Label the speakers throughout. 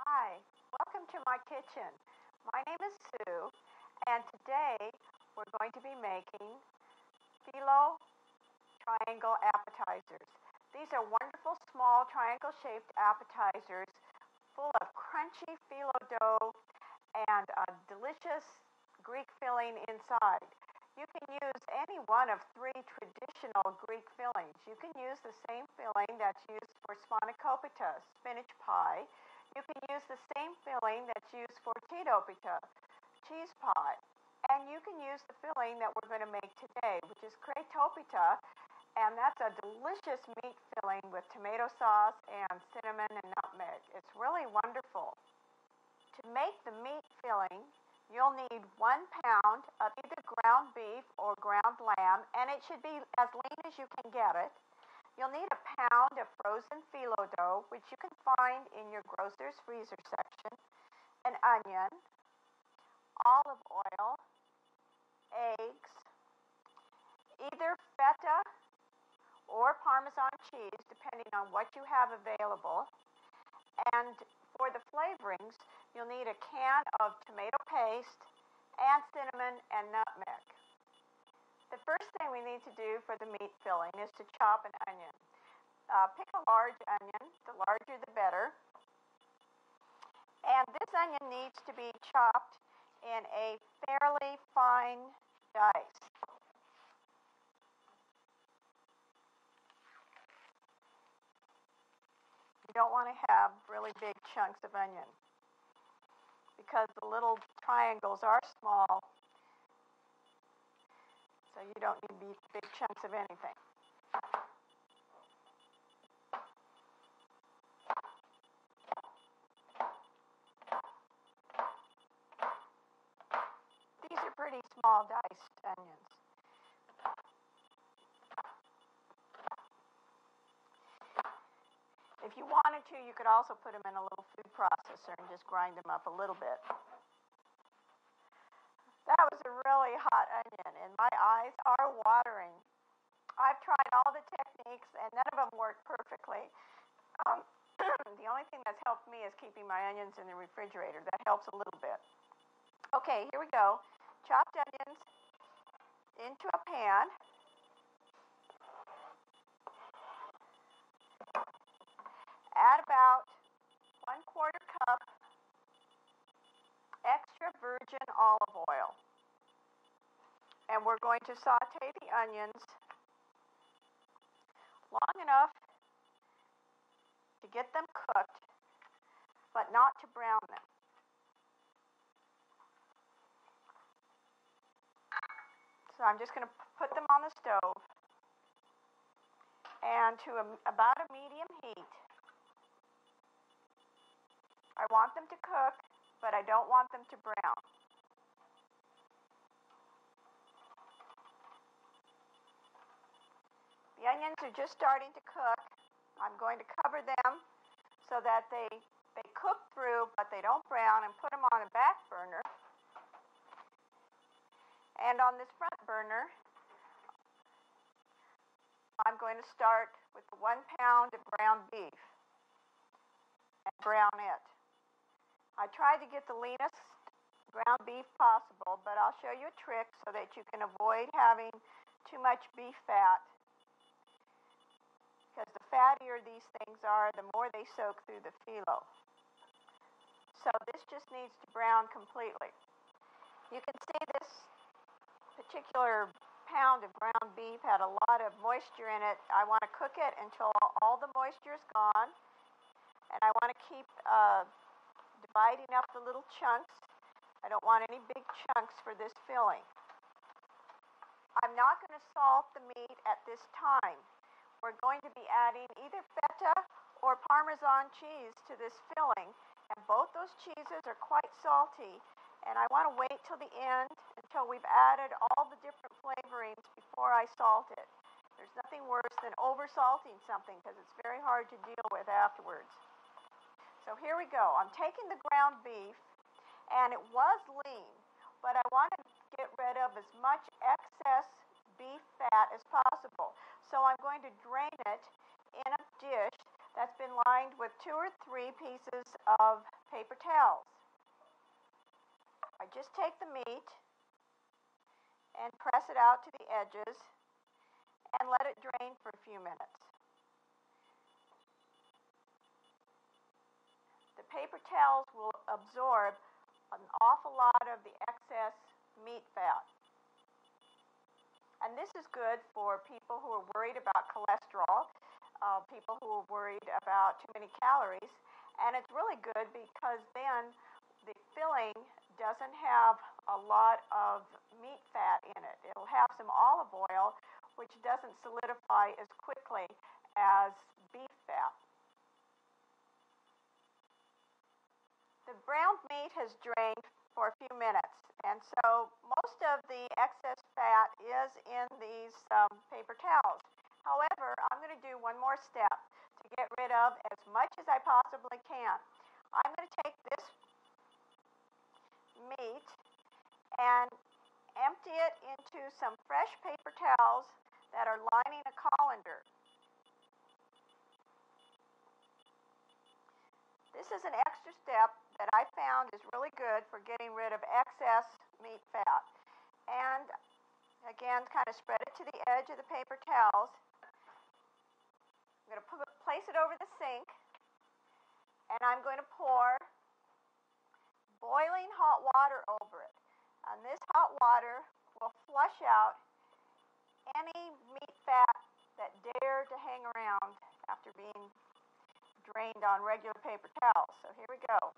Speaker 1: Hi, welcome to my kitchen. My name is Sue, and today we're going to be making filo triangle appetizers. These are wonderful small triangle-shaped appetizers full of crunchy filo dough and a delicious Greek filling inside. You can use any one of three traditional Greek fillings. You can use the same filling that's used for spanakopita, spinach pie. You can use the same filling that's used for Kreatopitakia, cheese pie. And you can use the filling that we're going to make today, which is Kreatopitakia, and that's a delicious meat filling with tomato sauce and cinnamon and nutmeg. It's really wonderful. To make the meat filling, you'll need 1 pound of either ground beef or ground lamb, and it should be as lean as you can get it. You'll need 1 pound of frozen filo dough, which you can find in your grocer's freezer section, an onion, olive oil, eggs, either feta or Parmesan cheese, depending on what you have available. And for the flavorings, you'll need a can of tomato paste and cinnamon and nutmeg. The first thing we need to do for the meat filling is to chop an onion. Pick a large onion, the larger the better. And this onion needs to be chopped in a fairly fine dice. You don't want to have really big chunks of onion because the little triangles are small, so you don't need big chunks of anything. These are pretty small diced onions. If you wanted to, you could also put them in a little food processor and just grind them up a little bit. That was a really hot onion, and my eyes are watering. I've tried all the techniques, and none of them work perfectly. The only thing that's helped me is keeping my onions in the refrigerator. That helps a little bit. Okay, here we go. Chopped onions into a pan. Add about 1/4 cup extra virgin olive oil. And we're going to saute the onions long enough to get them cooked, but not to brown them. So I'm just going to put them on the stove and to about a medium heat. I want them to cook, but I don't want them to brown. The onions are just starting to cook. I'm going to cover them so that they cook through, but they don't brown, and put them on a back burner. And on this front burner, I'm going to start with the 1 pound of ground beef and brown it. I tried to get the leanest ground beef possible, but I'll show you a trick so that you can avoid having too much beef fat. Because the fattier these things are, the more they soak through the filo. So this just needs to brown completely. You can see this particular pound of ground beef had a lot of moisture in it. I want to cook it until all the moisture is gone. And I want to keep dividing up the little chunks. I don't want any big chunks for this filling. I'm not going to salt the meat at this time. We're going to be adding either feta or Parmesan cheese to this filling, and both those cheeses are quite salty, and I want to wait till the end until we've added all the different flavorings before I salt it. There's nothing worse than over-salting something because it's very hard to deal with afterwards. So here we go. I'm taking the ground beef, and it was lean, but I want to get rid of as much excess beef fat as possible. So I'm going to drain it in a dish that's been lined with 2 or 3 pieces of paper towels. I just take the meat and press it out to the edges and let it drain for a few minutes. The paper towels will absorb an awful lot of the excess meat fat. And this is good for people who are worried about cholesterol, people who are worried about too many calories. And it's really good because then the filling doesn't have a lot of meat fat in it. It'll have some olive oil, which doesn't solidify as quickly as beef fat. The browned meat has drained for a few minutes, and so most of the excess fat is in these paper towels. However, I'm going to do one more step to get rid of as much as I possibly can. I'm going to take this meat and empty it into some fresh paper towels that are lining a colander. This is an extra step that I found is really good for getting rid of excess meat fat. And again, kind of spread it to the edge of the paper towels. I'm going to place it over the sink, and I'm going to pour boiling hot water over it. And this hot water will flush out any meat fat that dared to hang around after being drained on regular paper towels. So here we go.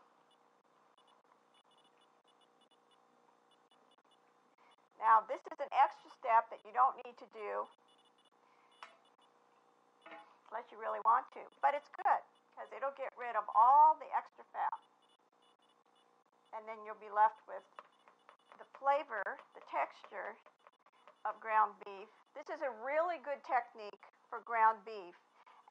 Speaker 1: Now, this is an extra step that you don't need to do unless you really want to. But it's good because it'll get rid of all the extra fat. And then you'll be left with the flavor, the texture of ground beef. This is a really good technique for ground beef.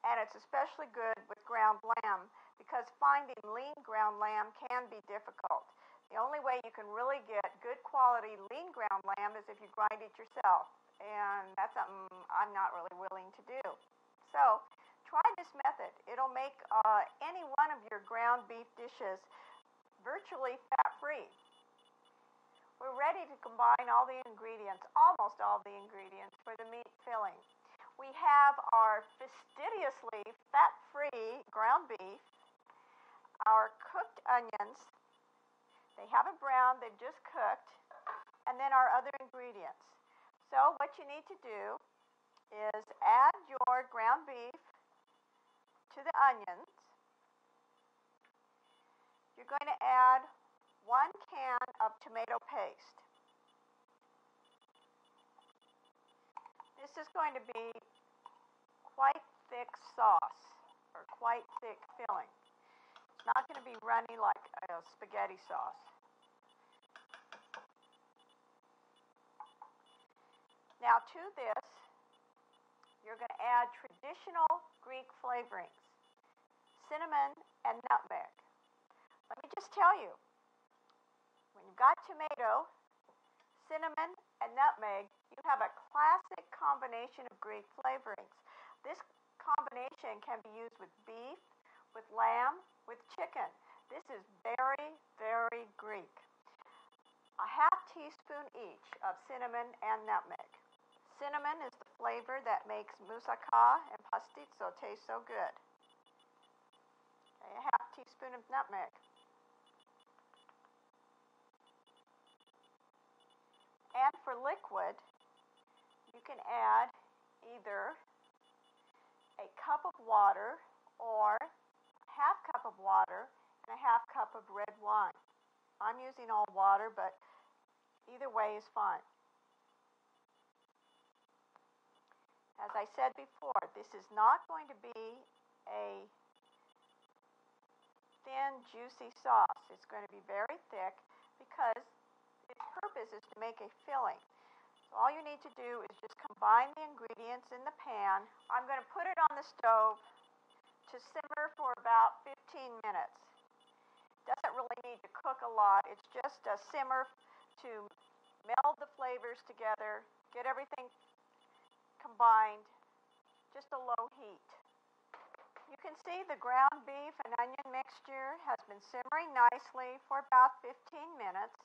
Speaker 1: And it's especially good with ground lamb because finding lean ground lamb can be difficult. The only way you can really get good quality lean ground lamb is if you grind it yourself. And that's something I'm not really willing to do. So try this method. It'll make any one of your ground beef dishes virtually fat-free. We're ready to combine all the ingredients, almost all the ingredients, for the meat filling. We have our fastidiously fat-free ground beef, our cooked onions. They haven't browned, they've just cooked, and then our other ingredients. So what you need to do is add your ground beef to the onions. You're going to add 1 can of tomato paste. This is going to be quite thick sauce, or quite thick filling. It's not going to be runny like a spaghetti sauce. Now to this, you're going to add traditional Greek flavorings, cinnamon and nutmeg. Let me just tell you, when you've got tomato, cinnamon, and nutmeg, you have a classic combination of Greek flavorings. This combination can be used with beef, with lamb, with chicken. This is very, very Greek. A half teaspoon each of cinnamon and nutmeg. Cinnamon is the flavor that makes moussaka and pastizo taste so good. Okay, a half teaspoon of nutmeg. And for liquid, you can add either a cup of water or a half cup of water and a half cup of red wine. I'm using all water, but either way is fine. As I said before, this is not going to be a thin, juicy sauce. It's going to be very thick because its purpose is to make a filling. So all you need to do is just combine the ingredients in the pan. I'm going to put it on the stove to simmer for about 15 minutes. It doesn't really need to cook a lot. It's just a simmer to meld the flavors together, get everything combined, just a low heat. You can see the ground beef and onion mixture has been simmering nicely for about 15 minutes.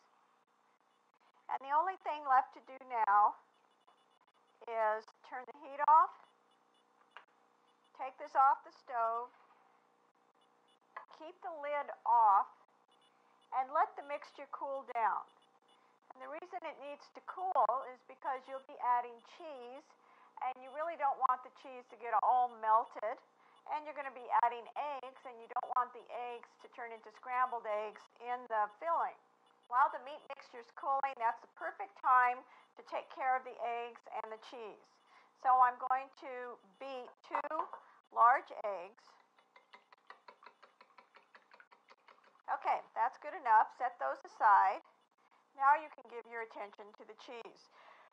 Speaker 1: And the only thing left to do now is turn the heat off, take this off the stove, keep the lid off, and let the mixture cool down. And the reason it needs to cool is because you'll be adding cheese, and you really don't want the cheese to get all melted. And you're going to be adding eggs, and you don't want the eggs to turn into scrambled eggs in the filling. While the meat mixture is cooling, that's the perfect time to take care of the eggs and the cheese. So I'm going to beat 2 large eggs. Okay, that's good enough. Set those aside. Now you can give your attention to the cheese.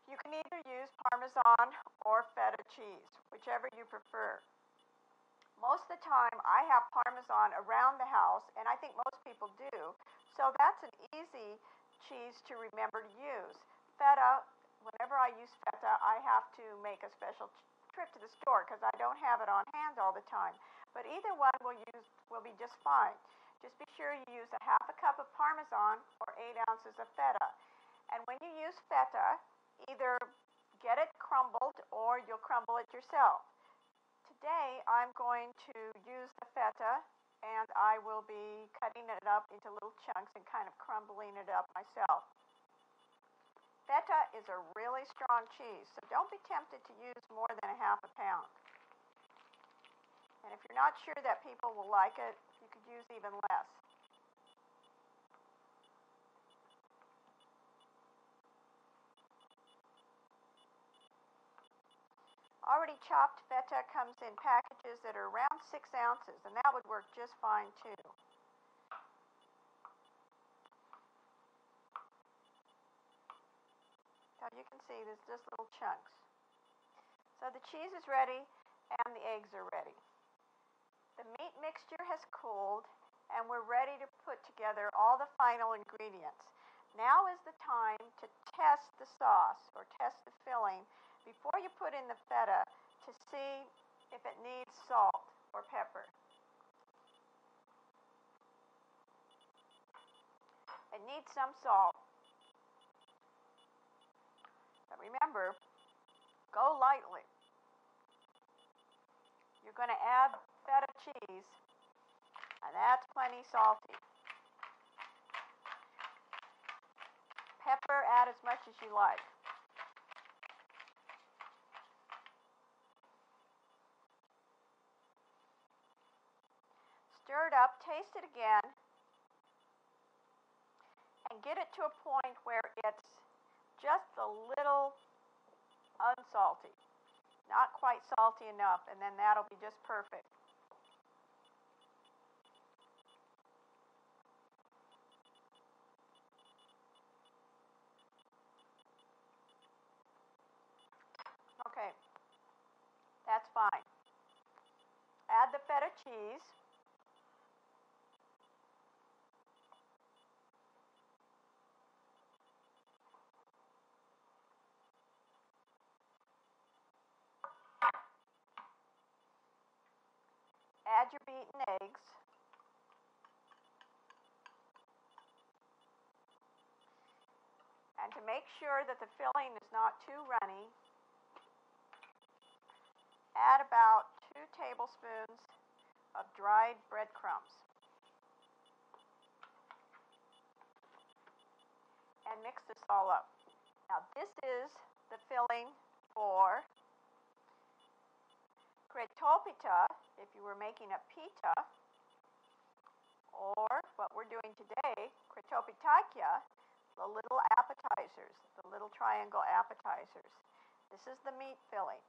Speaker 1: You can either use Parmesan or feta cheese, whichever you prefer. Most of the time I have Parmesan around the house, and I think most people do, so that's an easy cheese to remember to use. Feta, whenever I use feta, I have to make a special trip to the store because I don't have it on hand all the time. But either one will be just fine. Just be sure you use a half a cup of Parmesan or 8 ounces of feta. And when you use feta, either get it crumbled or you'll crumble it yourself. Today I'm going to use the feta, and I will be cutting it up into little chunks and kind of crumbling it up myself. Feta is a really strong cheese, so don't be tempted to use more than a half a pound. And if you're not sure that people will like it, you could use even less. Already chopped feta comes in packages that are around 6 ounces, and that would work just fine too. So you can see there's just little chunks. So the cheese is ready and the eggs are ready. The meat mixture has cooled, and we're ready to put together all the final ingredients. Now is the time to test the sauce or test the filling before you put in the feta to see if it needs salt or pepper. It needs some salt. But remember, go lightly. You're going to add feta cheese, and that's plenty salty. Pepper, add as much as you like. Stir it up, taste it again, and get it to a point where it's just a little unsalty. Not quite salty enough, and then that'll be just perfect. Okay, that's fine. Add the feta cheese. Add your beaten eggs. And to make sure that the filling is not too runny, add about 2 tablespoons of dried breadcrumbs. And mix this all up. Now this is the filling for Kreatopitakia, if you were making a pita, or what we're doing today, Kreatopitakia, the little appetizers, the little triangle appetizers. This is the meat filling.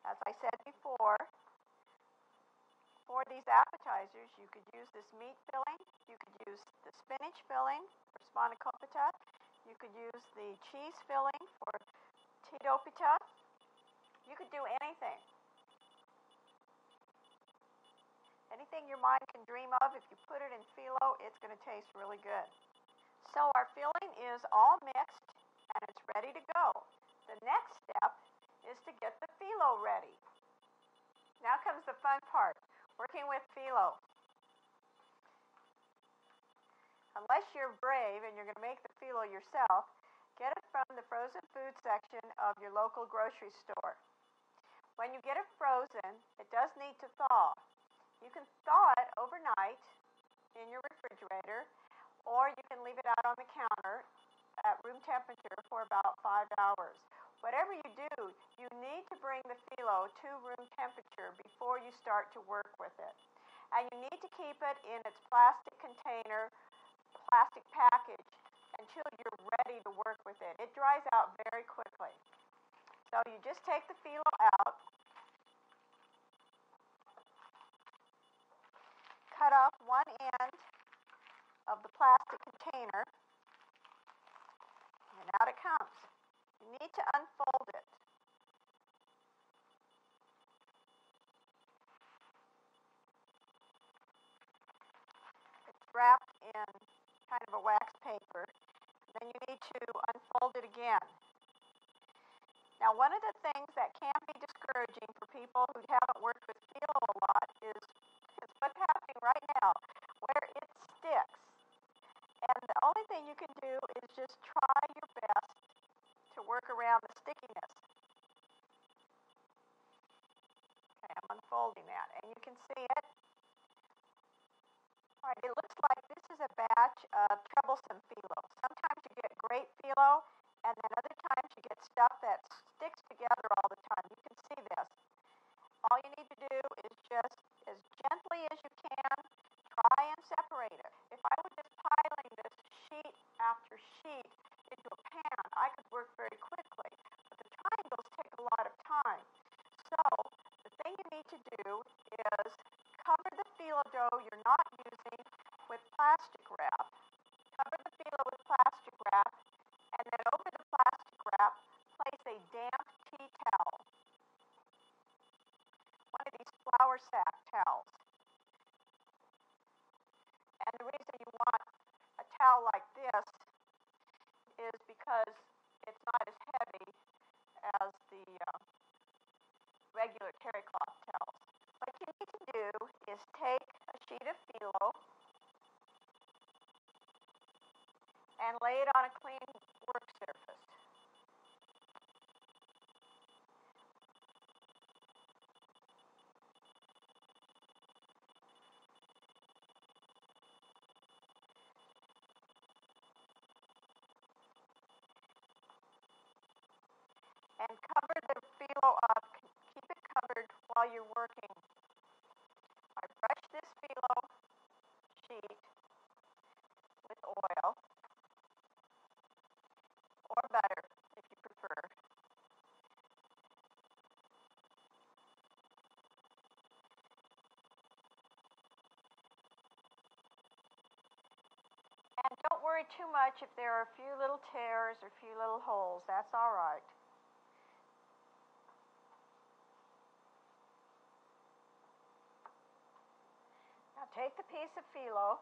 Speaker 1: As I said before, for these appetizers, you could use this meat filling, you could use the spinach filling for spanakopita, you could use the cheese filling for Tweeton. You could do anything. Anything your mind can dream of, if you put it in filo, it's going to taste really good. So our filling is all mixed and it's ready to go. The next step is to get the filo ready. Now comes the fun part. Working with filo. Unless you're brave and you're going to make the filo yourself, get it from the frozen food section of your local grocery store. When you get it frozen, it does need to thaw. You can thaw it overnight in your refrigerator, or you can leave it out on the counter at room temperature for about 5 hours. Whatever you do, you need to bring the filo to room temperature before you start to work with it. And you need to keep it in its plastic container, plastic package, until you're ready to work with it. It dries out very quickly. So you just take the filo out, cut off one end of the plastic container, and out it comes. You need to unfold it. It's wrapped in kind of a wax paper. Then you need to unfold it again. Now, one of the things that can be discouraging for people who haven't worked with filo a lot is what's happening right now, where it sticks. And the only thing you can do is just try your best to work around the stickiness. Okay, I'm unfolding that, and you can see it. All right, it looks like this is a batch of troublesome filo. Sometimes you get great filo, and then other times you get stuff that sticks together all the time. You can see this. All you need to do is just, as gently as you can, try and separate it. If I were just piling this sheet after sheet into a pan, I could work very quickly. But the triangles take a lot of time. So the thing you need to do is cover the filo dough you're not using with plastic wrap. Cover the filo with plastic wrap, and then over the plastic wrap, place a damp tea towel. One of these flour sack towels. And the reason you want a towel like this is because it's not as heavy as the regular terry cloth towels. What you need to do is take a sheet of filo and lay it on a clean work surface. And cover the filo up. Keep it covered while you're working. I brush this filo sheet with oil or butter if you prefer. And don't worry too much if there are a few little tears or a few little holes. That's all right. Now take the piece of filo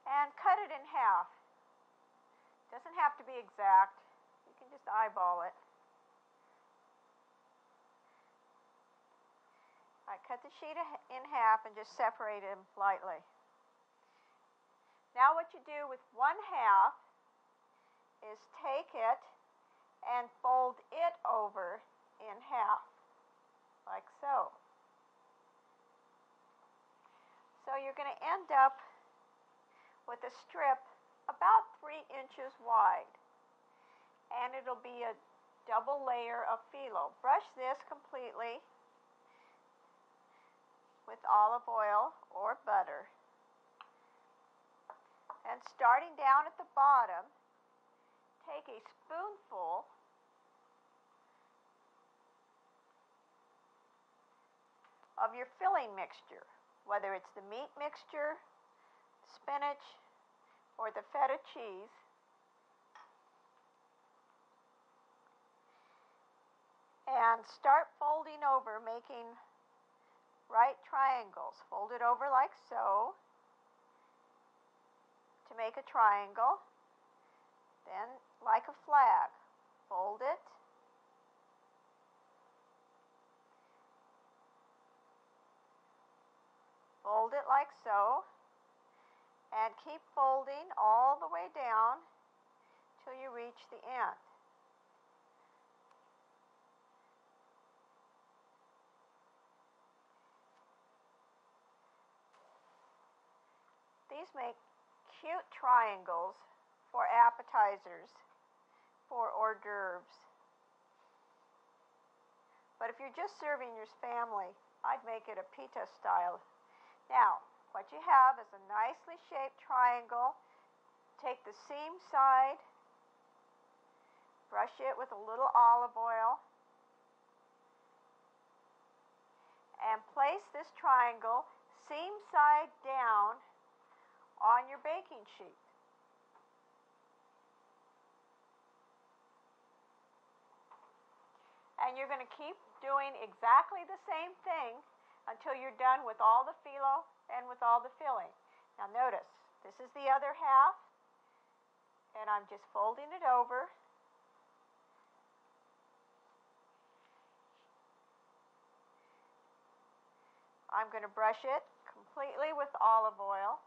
Speaker 1: and cut it in half. Doesn't have to be exact. You can just eyeball it. I cut the sheet in half and just separate them lightly. Now what you do with one half is take it and fold it over in half, like so. So you're going to end up with a strip about 3 inches wide, and it'll be a double layer of filo. Brush this completely with olive oil or butter, and starting down at the bottom, take a spoonful of your filling mixture, whether it's the meat mixture, spinach, or the feta cheese. And start folding over, making right triangles. Fold it over like so to make a triangle. Then, like a flag, fold it. Fold it like so, and keep folding all the way down till you reach the end. These make cute triangles for appetizers, for hors d'oeuvres. But if you're just serving your family, I'd make it a pita style. Now, what you have is a nicely shaped triangle. Take the seam side, brush it with a little olive oil, and place this triangle seam side down on your baking sheet. And you're going to keep doing exactly the same thing until you're done with all the filo and with all the filling. Now notice, this is the other half, and I'm just folding it over. I'm going to brush it completely with olive oil.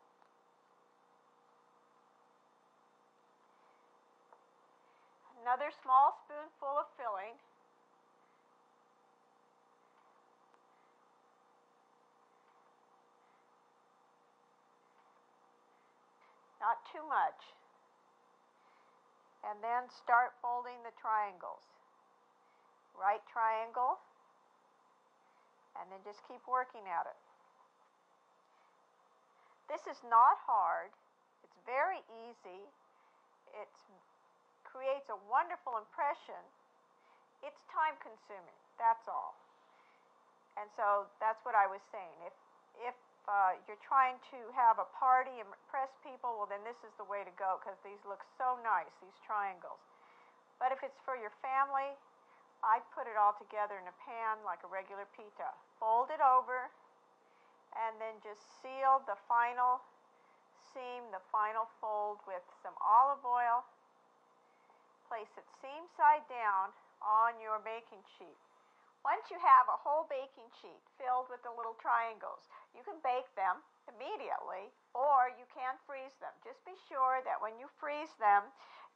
Speaker 1: Another small spoonful of filling. Not too much. And then start folding the triangles. Right triangle, and then just keep working at it. This is not hard. It's very easy. It creates a wonderful impression. It's time consuming, that's all. And so that's what I was saying. If you're trying to have a party and impress people, well then this is the way to go, because these look so nice, these triangles. But if it's for your family, I'd put it all together in a pan like a regular pita. Fold it over, and then just seal the final seam, the final fold with some olive oil. Place it seam side down on your baking sheet. Once you have a whole baking sheet filled with the little triangles, you can bake them immediately, or you can freeze them. Just be sure that when you freeze them,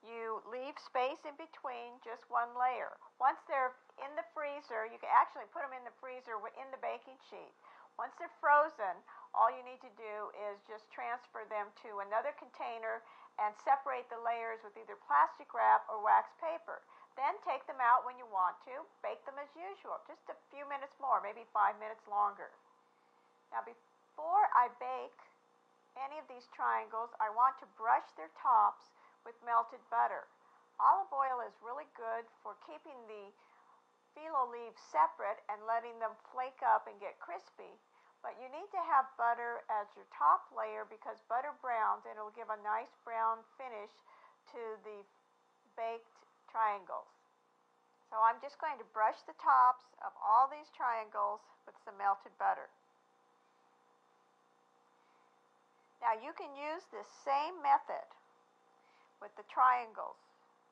Speaker 1: you leave space in between just one layer. Once they're in the freezer, you can actually put them in the freezer in the baking sheet. Once they're frozen, all you need to do is just transfer them to another container and separate the layers with either plastic wrap or wax paper. Then take them out when you want to. Bake them as usual, just a few minutes more, maybe 5 minutes longer. Now before I bake any of these triangles, I want to brush their tops with melted butter. Olive oil is really good for keeping the filo leaves separate and letting them flake up and get crispy. But you need to have butter as your top layer, because butter browns and it'll give a nice brown finish to the baked triangles. So I'm just going to brush the tops of all these triangles with some melted butter. Now you can use this same method with the triangles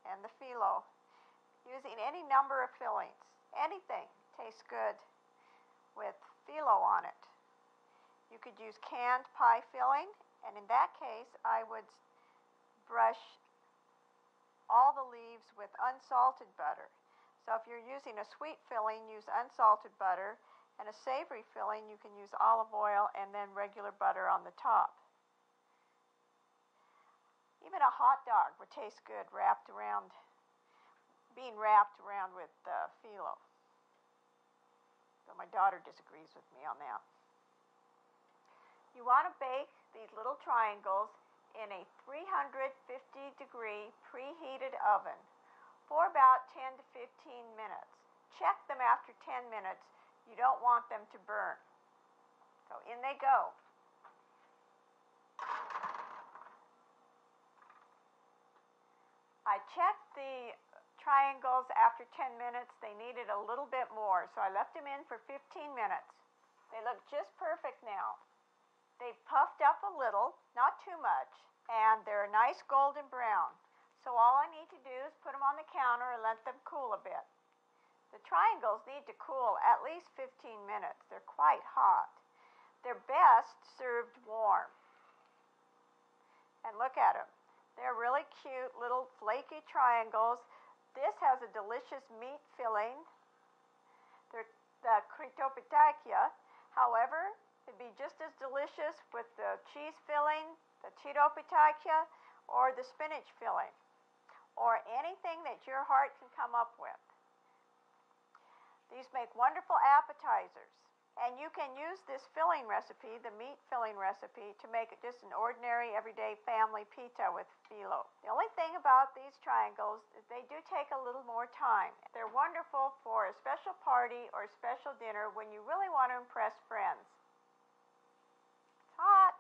Speaker 1: and the filo, using any number of fillings. Anything tastes good with filo on it. You could use canned pie filling, and in that case I would brush all the leaves with unsalted butter. So if you're using a sweet filling, use unsalted butter, and a savory filling, you can use olive oil and then regular butter on the top. Even a hot dog would taste good being wrapped around with filo. So my daughter disagrees with me on that. You want to bake these little triangles in a 350-degree preheated oven for about 10 to 15 minutes. Check them after 10 minutes. You don't want them to burn. So in they go. I checked the triangles after 10 minutes. They needed a little bit more, so I left them in for 15 minutes. They look just perfect now. They've puffed up a little, not too much, and they're a nice golden brown. So all I need to do is put them on the counter and let them cool a bit. The triangles need to cool at least 15 minutes. They're quite hot. They're best served warm. And look at them. They're really cute little flaky triangles. This has a delicious meat filling. They're the Kreatopitakia. However, it'd be just as delicious with the cheese filling, the Kreatopitakia, or the spinach filling, or anything that your heart can come up with. These make wonderful appetizers. And you can use this filling recipe, the meat filling recipe, to make it just an ordinary, everyday family pita with filo. The only thing about these triangles is they do take a little more time. They're wonderful for a special party or special dinner when you really want to impress friends. It's hot.